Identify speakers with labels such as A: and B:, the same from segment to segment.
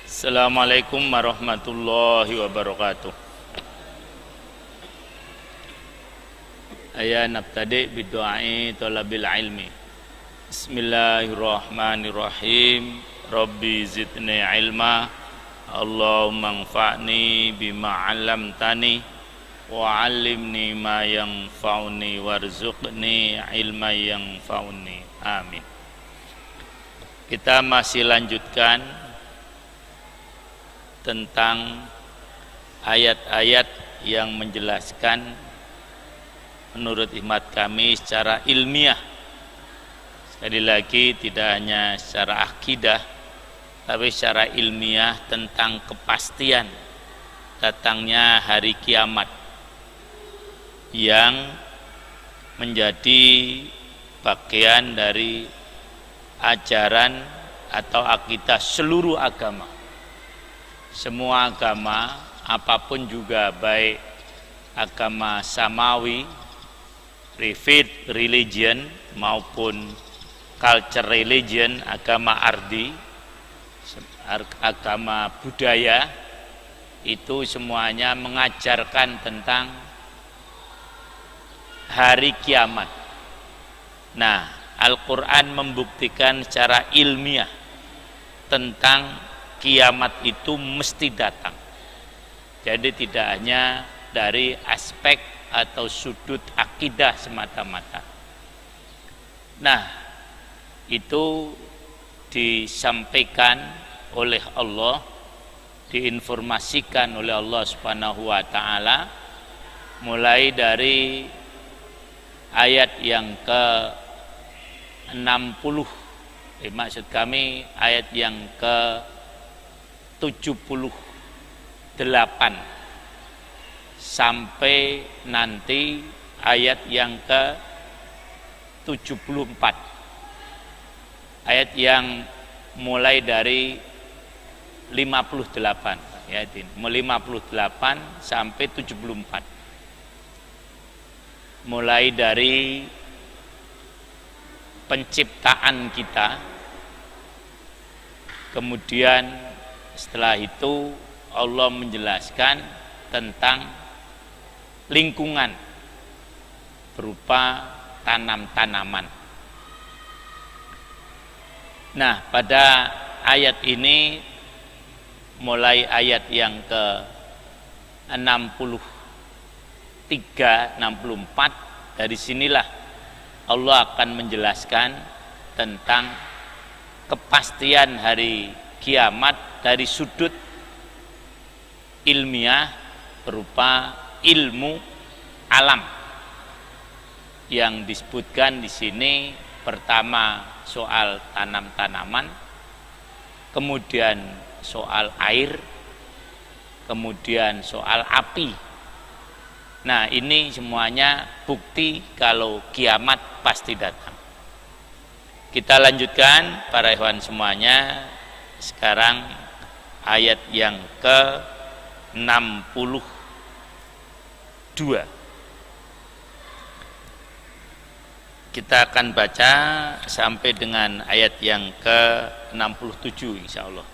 A: Assalamualaikum warahmatullahi wabarakatuh. Aya nabtadi bidu'ai talabil ilmi. Bismillahirrahmanirrahim. Rabbi zidni ilma. Allahumma anfa'ni bima 'allamtani wa 'allimni ma yanfa'uni warzuqni ilma yanfa'uni. Amin. Kita masih lanjutkan tentang ayat-ayat yang menjelaskan menurut hikmat kami secara ilmiah. Sekali lagi tidak hanya secara akidah, tapi secara ilmiah tentang kepastian datangnya hari kiamat yang menjadi bagian dari ajaran atau akidah seluruh agama. Semua agama, apapun juga, baik agama samawi, faith religion maupun culture religion, agama ardi, agama budaya, itu semuanya mengajarkan tentang hari kiamat. Nah, Al-Quran membuktikan secara ilmiah tentang kiamat itu mesti datang. Jadi tidak hanya dari aspek atau sudut akidah semata-mata. Nah, itu disampaikan oleh Allah, diinformasikan oleh Allah Subhanahu wa taala mulai dari ayat yang ke-60, maksud kami ayat yang ke-78 sampai nanti ayat yang ke-74. Ayat yang mulai dari 58 ayat ini, 58 sampai 74. Mulai dari penciptaan kita, kemudian setelah itu Allah menjelaskan tentang lingkungan berupa tanam-tanaman. Nah, pada ayat ini, mulai ayat yang ke-63, 64, dari sinilah Allah akan menjelaskan tentang kepastian hari kiamat dari sudut ilmiah berupa ilmu alam yang disebutkan di sini. Pertama soal tanam-tanaman, kemudian soal air, kemudian soal api. Nah, ini semuanya bukti kalau kiamat pasti datang. Kita lanjutkan para ikhwan semuanya. Sekarang ayat yang ke-62. Kita akan baca sampai dengan ayat yang ke-67 insyaallah.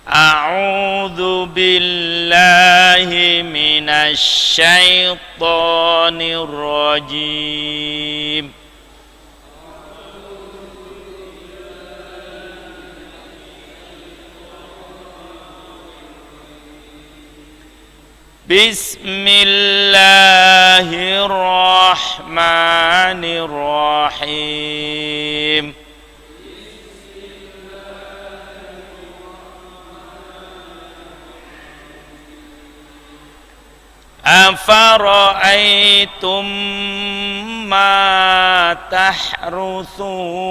A: A'udzu billahi minasy syaithanir rajim. Bismillahirrahmanirrahim. Afara'aytum ma tahruthun.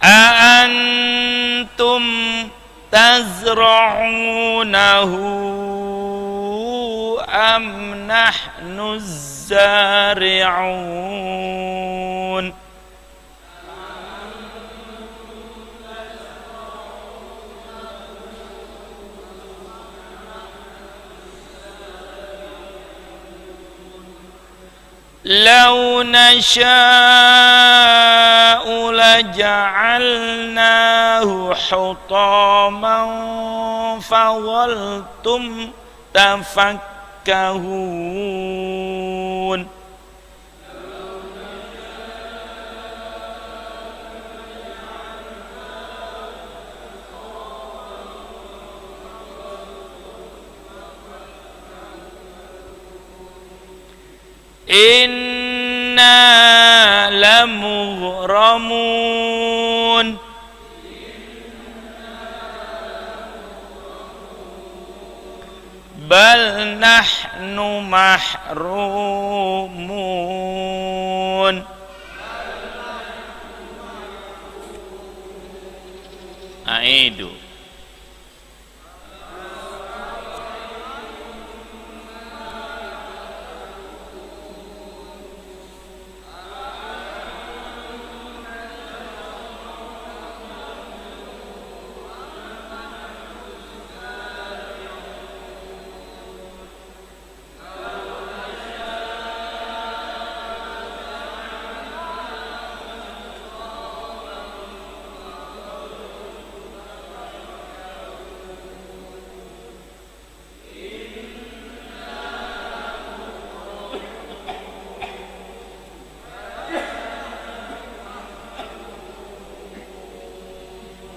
A: Aantum tazra'unahu am nahnu zari'un. Lau nasha'u laja'alnahu hutaman fawaltum tafakkahun. Inna lamughramun. Bal nahnu mahrumun. Aidu.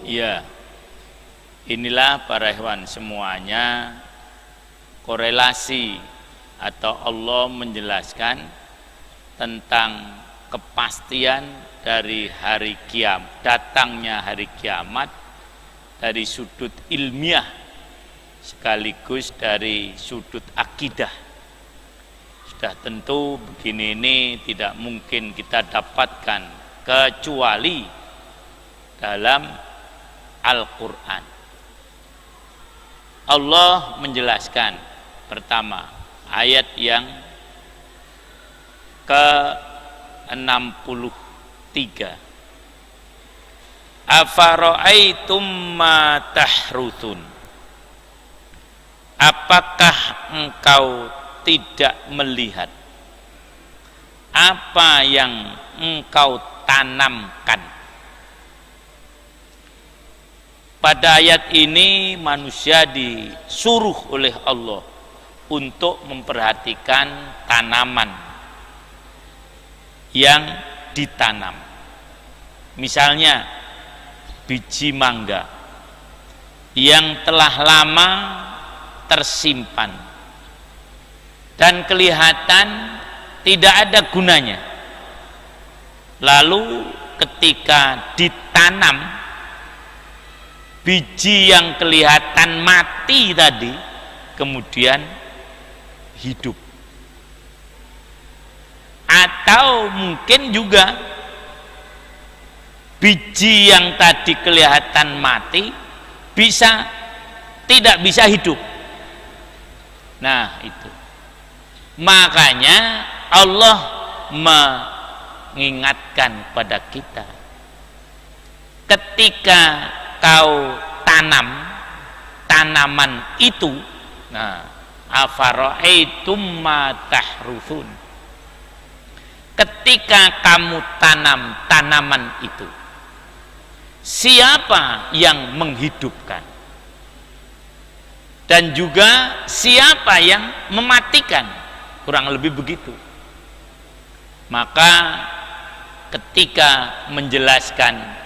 A: Ya, inilah para hewan semuanya korelasi atau Allah menjelaskan tentang kepastian dari hari kiamat, datangnya hari kiamat dari sudut ilmiah sekaligus dari sudut akidah. Sudah tentu begini ini tidak mungkin kita dapatkan kecuali dalam Al-Quran. Allah menjelaskan pertama ayat yang ke-63, afara'aitum ma tahruthun, apakah engkau tidak melihat apa yang engkau tanamkan. Pada ayat ini manusia disuruh oleh Allah untuk memperhatikan tanaman yang ditanam. Misalnya biji mangga yang telah lama tersimpan dan kelihatan tidak ada gunanya. Lalu ketika ditanam, biji yang kelihatan mati tadi kemudian hidup. Atau mungkin juga biji yang tadi kelihatan mati tidak bisa hidup. Nah, itu. Makanya Allah mengingatkan pada kita, ketika kau tanam tanaman itu, nah, afara'aitum ma tahruthun, ketika kamu tanam tanaman itu, siapa yang menghidupkan dan juga siapa yang mematikan, kurang lebih begitu. Maka ketika menjelaskan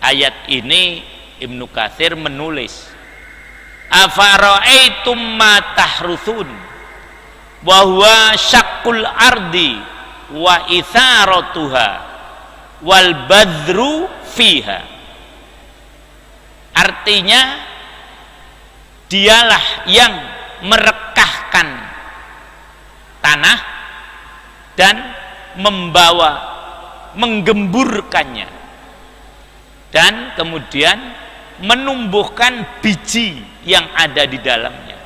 A: ayat ini, Ibnu Katsir menulis, afara'aitum ma tahruthun wa huwa syaqqul ardi wa itharatuha wal badru fiha. Artinya dialah yang merekahkan tanah dan menggemburkannya, dan kemudian menumbuhkan biji yang ada di dalamnya.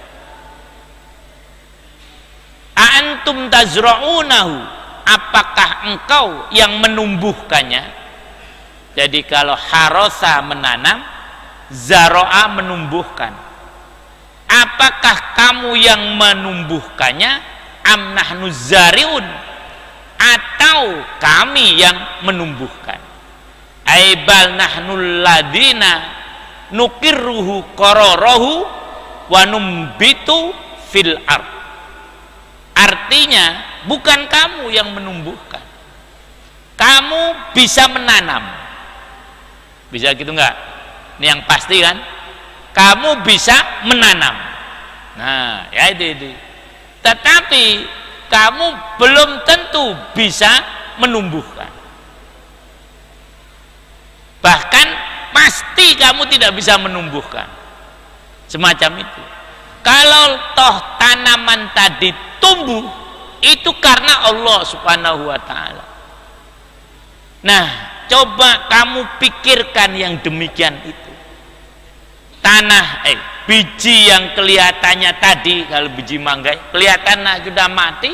A: Antum tazra'unahu, apakah engkau yang menumbuhkannya? Jadi kalau harosa menanam, zaro'a menumbuhkan. Apakah kamu yang menumbuhkannya? Am nahnu zari'un, atau kami yang menumbuhkan. Aibal nahnul ladina nukirruhu qararahu wa numbitu fil ard. Artinya bukan kamu yang menumbuhkan, kamu bisa menanam. Bisa gitu enggak? Ini yang pasti kan, kamu bisa menanam. Nah ya itu. Tetapi kamu belum tentu bisa menumbuhkan, bahkan pasti kamu tidak bisa menumbuhkan. Semacam itu. Kalau toh tanaman tadi tumbuh, itu karena Allah subhanahu wa ta'ala. Nah coba kamu pikirkan yang demikian itu. Tanah biji yang kelihatannya tadi, kalau biji mangga kelihatan sudah mati,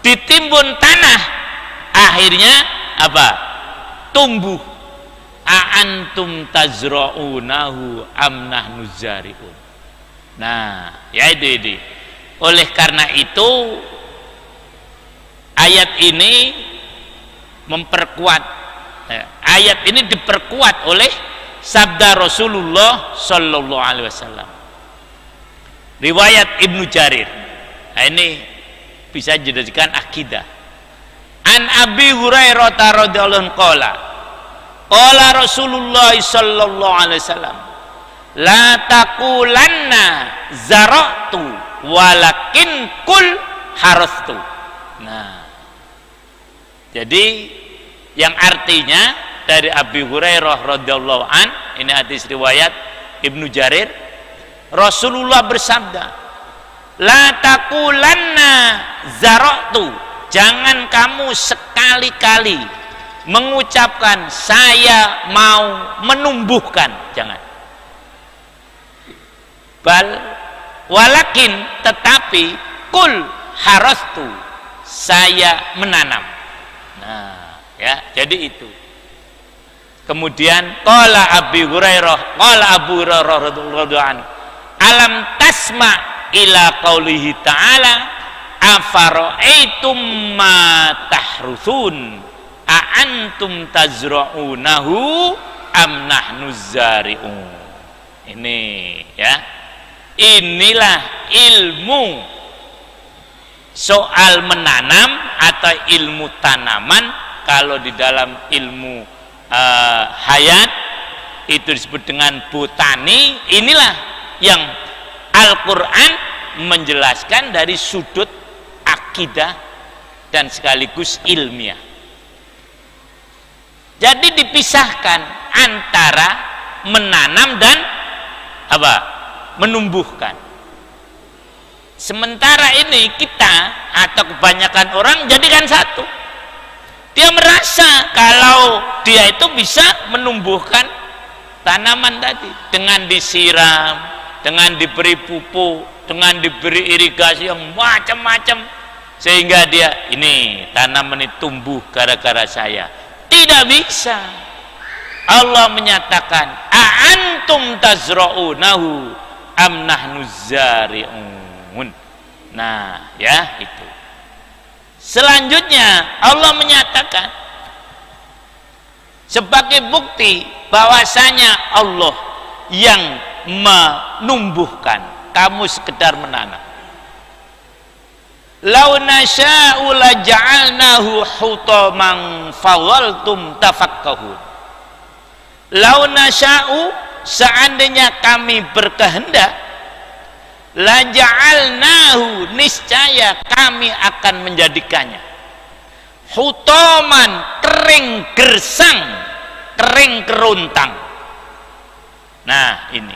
A: ditimbun tanah, akhirnya apa? Tumbuh. A'antum tazra'unahu am nahnu zari'un. Nah ya itu. Oleh karena itu ayat ini memperkuat, ayat ini diperkuat oleh sabda Rasulullah Sallallahu Alaihi Wasallam. Riwayat Ibnu Jarir. Nah, ini bisa dijadikan akidah. An Abi Hurairah radhiyallahu anhu qala Rasulullah Sallallahu Alaihi Wasallam, la taqulanna zara'tu walakin kul harastu. Nah, jadi yang artinya dari Abi Hurairah radhiyallahu an, ini hadis riwayat Ibnu Jarir, Rasulullah bersabda, la taqulanna zara'tu, jangan kamu sekali-kali mengucapkan saya mau menumbuhkan, jangan. Bal walakin, tetapi kul harastu, saya menanam. Nah ya, jadi itu. Kemudian qala Abu Hurairah radhiyallahu anhu, alam tasma ila qaulihi ta'ala afara'aitum ma tahrusun a antum tazra'unahu am nahnu zari'un. Ini ya, inilah ilmu soal menanam atau ilmu tanaman. Kalau di dalam ilmu hayat itu disebut dengan botani. Inilah yang Al-Quran menjelaskan dari sudut akidah dan sekaligus ilmiah. Jadi dipisahkan antara menanam dan apa? Menumbuhkan. Sementara ini kita atau kebanyakan orang jadikan satu. Dia merasa kalau dia itu bisa menumbuhkan tanaman tadi dengan disiram, dengan diberi pupuk, dengan diberi irigasi yang macam-macam, sehingga dia ini tanaman ini tumbuh gara-gara saya. Tidak bisa. Allah menyatakan a'antum tazra'unahu am nahnu zari'un. Nah ya itu. Selanjutnya Allah menyatakan sebagai bukti bahwasanya Allah yang menumbuhkan, kamu sekedar menanam. Lau nasya'u la ja'alnahu hutaman fawaltum tafakkahun. Lau nasya'u, seandainya kami berkehendak, la ja'alnahu, niscaya kami akan menjadikannya hutaman, kering gersang, kering kerontang. Nah ini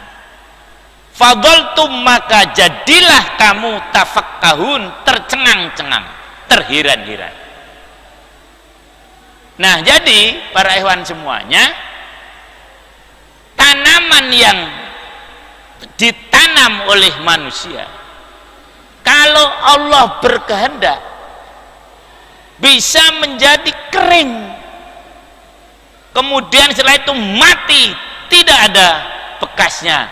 A: fadaltum, maka jadilah kamu tafakkahun, tercengang-cengang, terheran-heran. Nah jadi para ikhwan semuanya, tanaman yang ditanam oleh manusia, kalau Allah berkehendak bisa menjadi kering, kemudian setelah itu mati, tidak ada bekasnya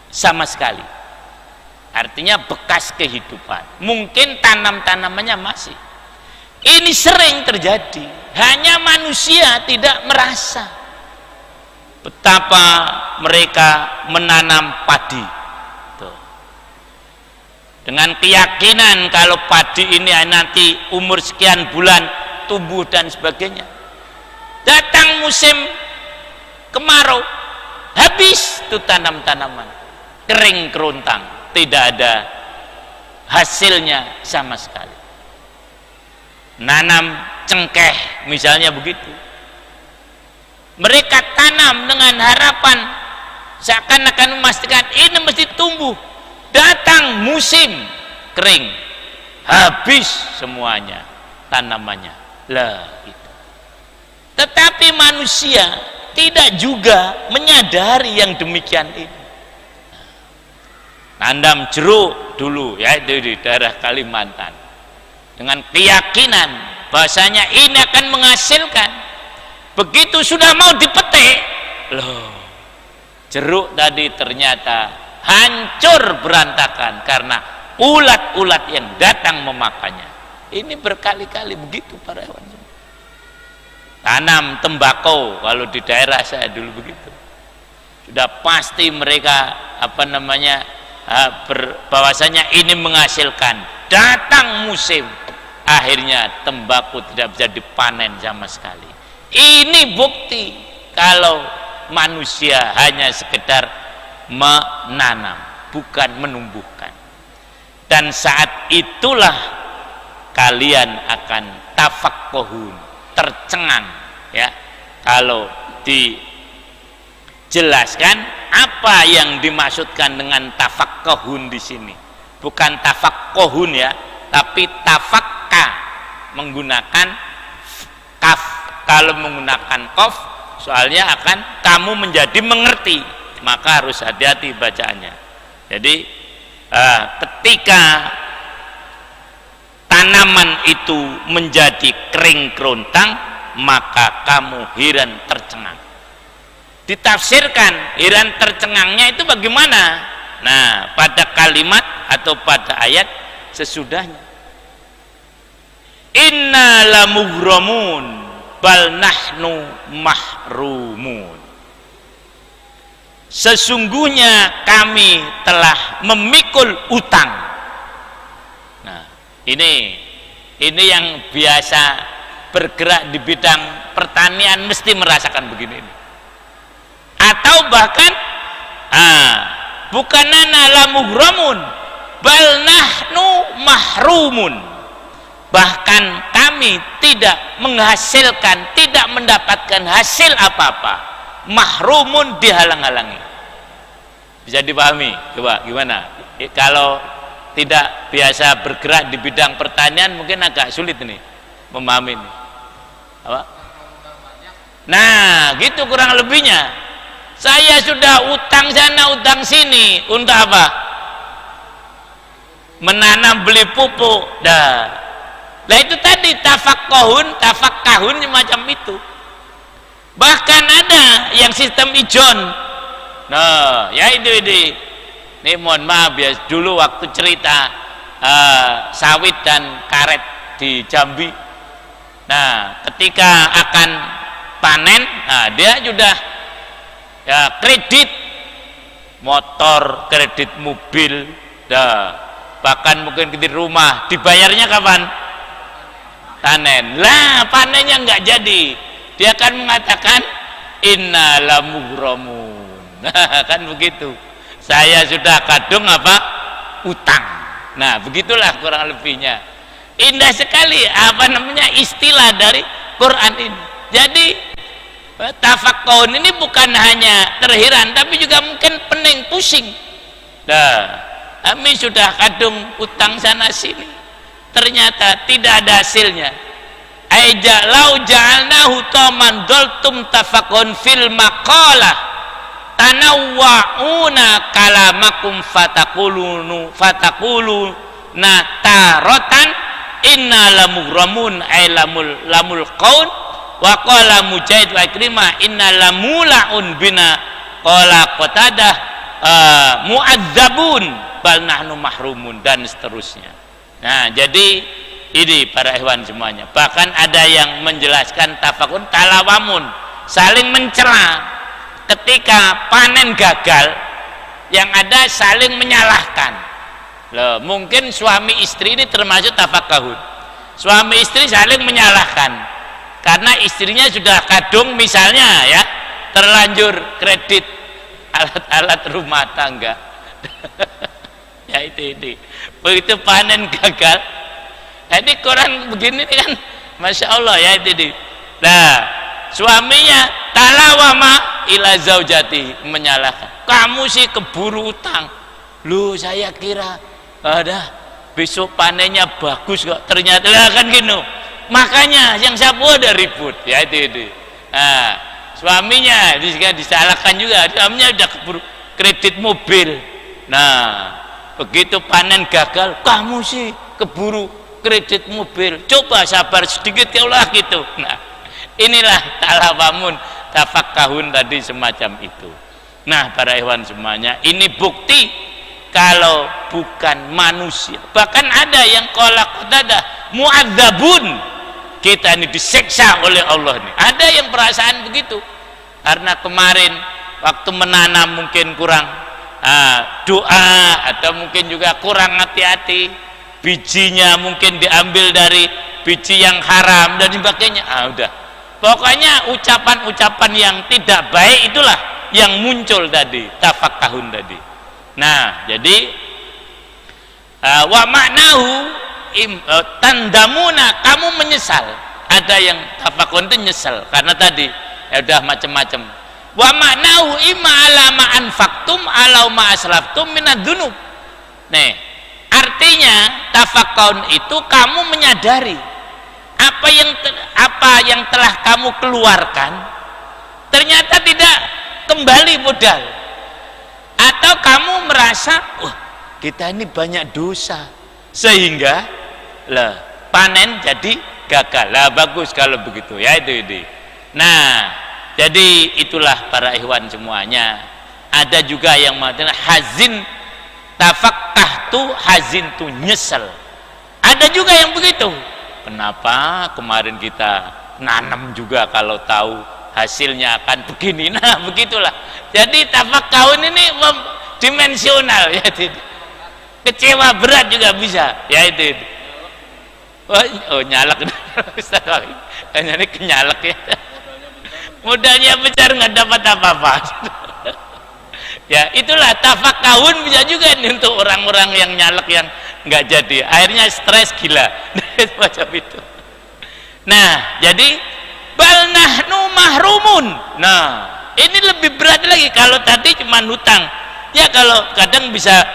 A: sama sekali. Artinya bekas kehidupan. Mungkin tanam-tanamannya masih, Ini sering terjadi, hanya manusia tidak merasa betapa mereka menanam padi tuh, dengan keyakinan kalau padi ini nanti umur sekian bulan tumbuh dan sebagainya. Datang musim kemarau, habis itu tanam-tanaman, kering kerontang, tidak ada hasilnya sama sekali. Nanam cengkeh misalnya begitu, mereka tanam dengan harapan seakan-akan memastikan ini mesti tumbuh. Datang musim kering, habis semuanya tanamannya lah itu. Tetapi manusia tidak juga menyadari yang demikian ini. Tanam jeruk dulu ya, itu di daerah Kalimantan, dengan keyakinan bahasanya ini akan menghasilkan. Begitu sudah mau dipetik, loh, jeruk tadi ternyata hancur berantakan karena ulat-ulat yang datang memakannya. Ini berkali-kali begitu para hewan. Tanam tembakau, kalau di daerah saya dulu begitu, sudah pasti mereka bahwasanya ini menghasilkan. Datang musim, akhirnya tembakau tidak bisa dipanen sama sekali. Ini bukti kalau manusia hanya sekedar menanam, bukan menumbuhkan. Dan saat itulah kalian akan tafakkuhun, tercengang ya, kalau dijelaskan apa yang dimaksudkan dengan tafakkuhun di sini. Bukan tafakkuhun ya, tapi tafakka menggunakan kaf. Kalau menggunakan qaf, soalnya akan kamu menjadi mengerti, maka harus hati-hati bacaannya. Jadi ketika tanaman itu menjadi kering kerontang, maka kamu heran tercengang. Ditafsirkan heran tercengangnya itu bagaimana? Nah, pada kalimat atau pada ayat sesudahnya, inna lamughramun bal nahnu mahrumun. Sesungguhnya kami telah memikul utang. Nah, ini yang biasa bergerak di bidang pertanian mesti merasakan begini. Atau bahkan bukan la mughramun bal nahnu mahrumun, bahkan kami tidak menghasilkan, tidak mendapatkan hasil apa-apa. Mahrumun, dihalang-halangi. Bisa dipahami? Coba gimana? Kalau tidak biasa bergerak di bidang pertanian mungkin agak sulit ini memahami ini. Apa? Nah, gitu kurang lebihnya. Saya sudah utang sana, utang sini, untuk apa? Menanam, beli pupuk. Nah itu tadi tafakkahun macam itu. Bahkan ada yang sistem ijon. Nah, ya ini mohon maaf ya, dulu waktu cerita sawit dan karet di Jambi. Nah, ketika akan panen, nah dia sudah ya kredit motor, kredit mobil, bahkan mungkin kredit rumah, dibayarnya kapan? Panen. Lah, panennya nggak jadi. Dia akan mengatakan inna lamughramun. Nah, kan begitu. Saya sudah kadung apa? Utang. Nah, begitulah kurang lebihnya. Indah sekali istilah dari Quran ini. Jadi tafakkun ini bukan hanya terheran, tapi juga mungkin pening, pusing. Kami sudah kadung utang sana sini, ternyata tidak ada hasilnya. Lau ja'alnahu taman doltum tafakun fil maqalah tanawwa'una kalamakum fatakuluna tarotan inna lamughramun ay lamul qaun wa qala Mujahid wa Ikrimah inna lamula'un bina qala Qatadah mu'adzabun bal nahnu mahrumun, dan seterusnya. Nah, jadi ini para ikhwan semuanya. Bahkan ada yang menjelaskan tafakun talawamun, saling mencela ketika panen gagal, yang ada saling menyalahkan. Loh, mungkin suami istri ini termasuk tafakahun. Suami istri saling menyalahkan karena istrinya sudah kadung misalnya ya, terlanjur kredit alat-alat rumah tangga. Ya itu begitu panen gagal, jadi kurang begini kan, masya Allah ya itu. Nah, suaminya talawama ila zaujati, menyalahkan, kamu sih keburu utang, lu saya kira ada besok panennya bagus kok, ternyata kan gitu. Makanya yang sapu ada ribut ya itu. Nah, suaminya disalahkan juga, suaminya udah keburu kredit mobil. Nah, begitu panen gagal, kamu sih keburu kredit mobil, coba sabar sedikit ya Allah gitu. Nah, inilah talawamun tafakkahun tadi semacam itu. Nah, para ikhwan semuanya, ini bukti kalau bukan manusia. Bahkan ada yang qala qatada mu'adzabun, kita ini diseksa oleh Allah nih. Ada yang perasaan begitu karena kemarin waktu menanam mungkin kurang doa, atau mungkin juga kurang hati-hati, bijinya mungkin diambil dari biji yang haram dan sebagainya. Udah, pokoknya ucapan-ucapan yang tidak baik itulah yang muncul tadi, tafakkahun tadi. Nah, jadi wa maknahu tandamuna, kamu menyesal. Ada yang tafakkahun itu nyesal karena tadi ya udah macam-macam. Wa maknahu imma ala ma anfaqtum alau ma aslaftum minad dzunub. Nih, artinya tafakkahun itu kamu menyadari apa yang telah kamu keluarkan ternyata tidak kembali modal, atau kamu merasa wah kita ini banyak dosa sehingga lah panen jadi gagal. Lah bagus kalau begitu ya itu. Nah, jadi itulah para ikhwan semuanya. Ada juga yang mengatakan hazin tafakkahtu, hazin tu nyesel. Ada juga yang begitu. Kenapa kemarin kita nanam juga kalau tahu hasilnya akan begini. Nah, begitulah. Jadi tafakkahun ini dimensional ya. Kecewa berat juga bisa. Ya itu. Oh nyalak. Ustaz lagi. Ini kenyalak ya. Modalnya besar nggak dapat apa-apa. Ya itulah tafakkahun bisa juga nih untuk orang-orang yang nyalek yang nggak jadi, akhirnya stres gila macam itu. Nah, jadi bal nahnu mahrumun. Nah, ini lebih berat lagi. Kalau tadi cuma hutang ya, kalau kadang bisa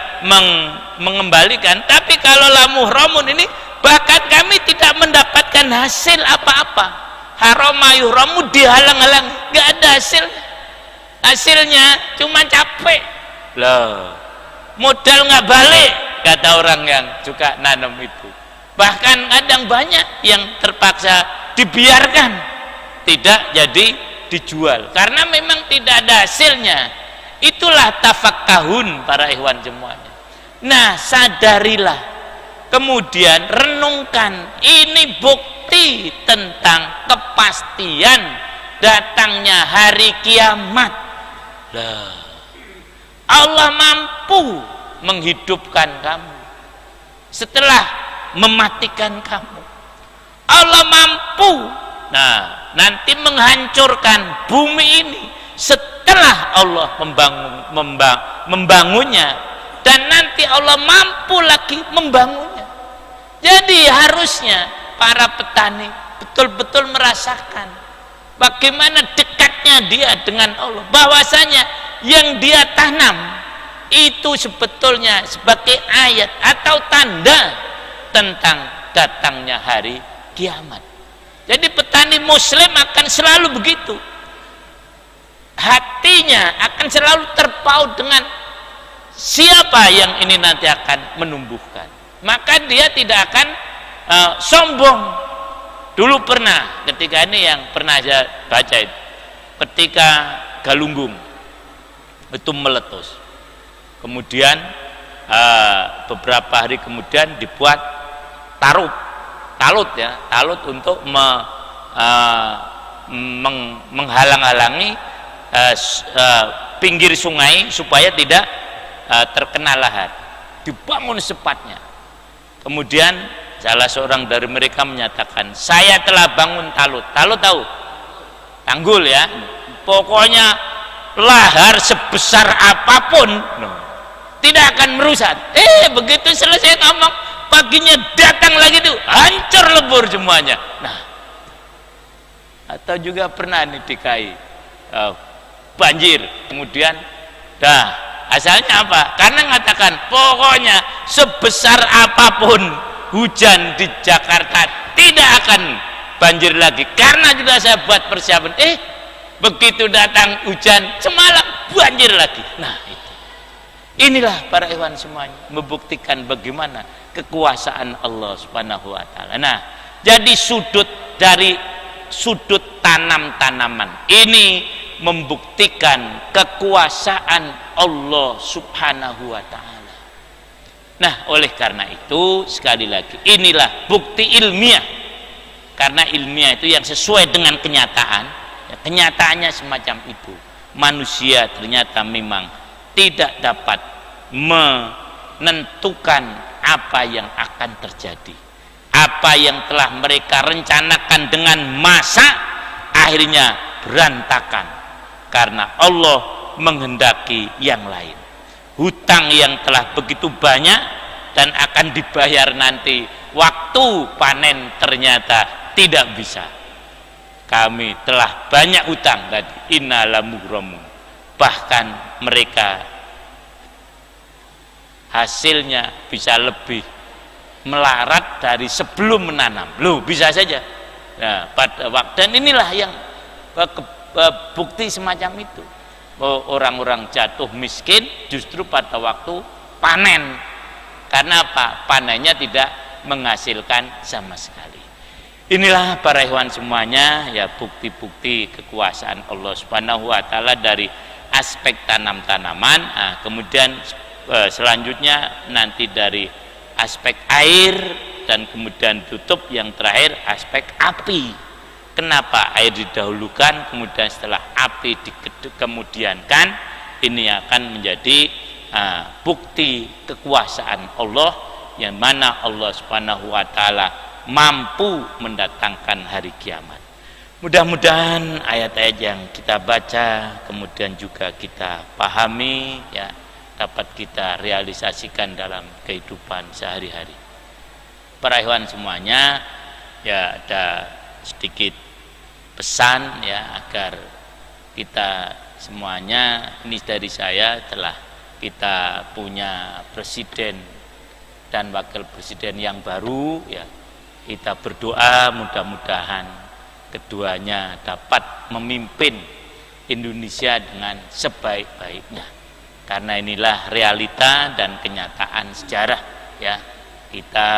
A: mengembalikan, tapi kalau la muhramun ini bahkan kami tidak mendapatkan hasil apa-apa. Harama yuhramu, dihalang-halang, nggak ada hasilnya cuma capek loh, modal nggak balik, kata orang yang suka nanam itu. Bahkan kadang banyak yang terpaksa dibiarkan, tidak jadi dijual karena memang tidak ada hasilnya. Itulah tafakkahun para ikhwan semuanya. Nah, sadarilah, kemudian renungkan, ini bukti tentang kepastian datangnya hari kiamat. Lah, Allah mampu menghidupkan kamu setelah mematikan kamu. Allah mampu nanti menghancurkan bumi ini setelah Allah membangunnya, dan nanti Allah mampu lagi membangunnya. Jadi harusnya para petani betul-betul merasakan bagaimana dekatnya dia dengan Allah, bahwasanya yang dia tanam itu sebetulnya sebagai ayat atau tanda tentang datangnya hari kiamat. Jadi petani muslim akan selalu begitu, hatinya akan selalu terpaut dengan siapa yang ini nanti akan menumbuhkan, maka dia tidak akan sombong. Dulu pernah, ketika ini yang pernah saya baca itu, ketika Galunggung itu meletus, kemudian beberapa hari kemudian dibuat tarup talut ya, talut untuk menghalang-halangi pinggir sungai supaya tidak terkena lahar. Dibangun sepatnya. Kemudian salah seorang dari mereka menyatakan, saya telah bangun talut. Talut tahu? Tanggul ya. Pokoknya lahar sebesar apapun tidak akan merusak. Begitu selesai ngomong, paginya datang lagi tuh, hancur lebur semuanya. Nah, atau juga pernah nih DKI banjir, kemudian asalnya apa? Karena mengatakan pokoknya sebesar apapun hujan di Jakarta tidak akan banjir lagi, karena sudah saya buat persiapan. Begitu datang hujan semalam banjir lagi. Nah, inilah para ikhwan semuanya membuktikan bagaimana kekuasaan Allah Subhanahu wa taala. Nah, jadi dari sudut tanam-tanaman ini membuktikan kekuasaan Allah Subhanahu wa taala. Nah, oleh karena itu sekali lagi inilah bukti ilmiah. Karena ilmiah itu yang sesuai dengan kenyataan. Kenyataannya semacam itu. Manusia ternyata memang tidak dapat menentukan apa yang akan terjadi. Apa yang telah mereka rencanakan dengan masa akhirnya berantakan karena Allah menghendaki yang lain. Hutang yang telah begitu banyak dan akan dibayar nanti waktu panen ternyata tidak bisa. Kami telah banyak hutang tadi, innalamughramun. Bahkan mereka hasilnya bisa lebih melarat dari sebelum menanam. Loh, bisa saja. Nah, pada waktu dan inilah yang bukti semacam itu. Orang-orang jatuh miskin justru pada waktu panen. Karena apa? Panennya tidak menghasilkan sama sekali. Inilah para ikhwan semuanya ya bukti-bukti kekuasaan Allah Subhanahu wa taala dari aspek tanam-tanaman. Nah, kemudian selanjutnya nanti dari aspek air dan kemudian tutup yang terakhir aspek api. Kenapa air didahulukan kemudian setelah api dikemudiankan? Ini akan menjadi bukti kekuasaan Allah yang mana Allah Subhanahu wa taala mampu mendatangkan hari kiamat. Mudah-mudahan ayat-ayat yang kita baca kemudian juga kita pahami ya dapat kita realisasikan dalam kehidupan sehari-hari. Para ikhwan semuanya ya ada sedikit pesan ya agar kita semuanya, ini dari saya, telah kita punya presiden dan wakil presiden yang baru ya. Kita berdoa mudah-mudahan keduanya dapat memimpin Indonesia dengan sebaik-baiknya. Karena inilah realita dan kenyataan sejarah ya. Kita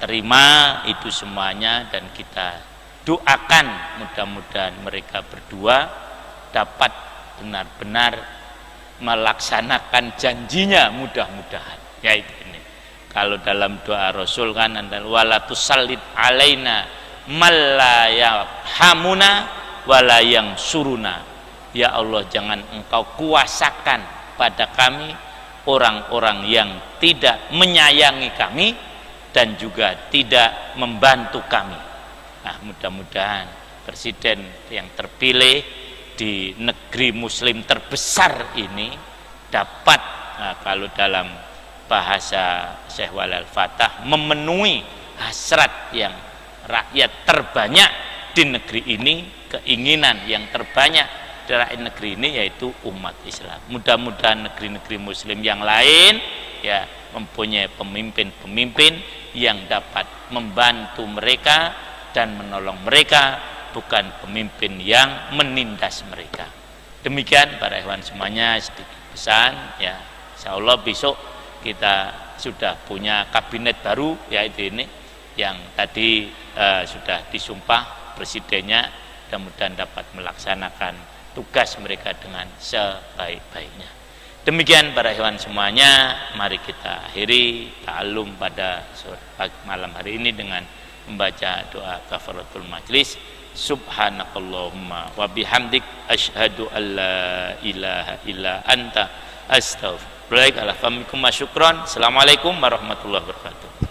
A: terima itu semuanya dan kita doakan mudah-mudahan mereka berdua dapat benar-benar melaksanakan janjinya mudah-mudahan. Yaitu ini. Kalau dalam doa Rasul kan wala tusallid alaina mallayamuna wala yang suruna. Ya Allah, jangan engkau kuasakan pada kami orang-orang yang tidak menyayangi kami dan juga tidak membantu kami. Nah, mudah-mudahan presiden yang terpilih di negeri muslim terbesar ini dapat kalau dalam bahasa Syekh Walal Fatah memenuhi hasrat yang rakyat terbanyak di negeri ini, keinginan yang terbanyak di rakyat negeri ini yaitu umat Islam. Mudah-mudahan negeri-negeri muslim yang lain ya mempunyai pemimpin-pemimpin yang dapat membantu mereka dan menolong mereka, bukan pemimpin yang menindas mereka. Demikian para ikhwan semuanya sedikit pesan ya. Insyaallah besok kita sudah punya kabinet baru yaitu ini yang tadi sudah disumpah presidennya, mudah-mudahan dapat melaksanakan tugas mereka dengan sebaik-baiknya. Demikian para ikhwan semuanya, mari kita akhiri ta'alum pada malam hari ini dengan membaca doa kafaratul majlis. Subhanakallahumma wa bihamdik asyhadu an la ilaha illa anta astaghfiruka wa atubu ilaik. Assalamualaikum warahmatullahi wabarakatuh.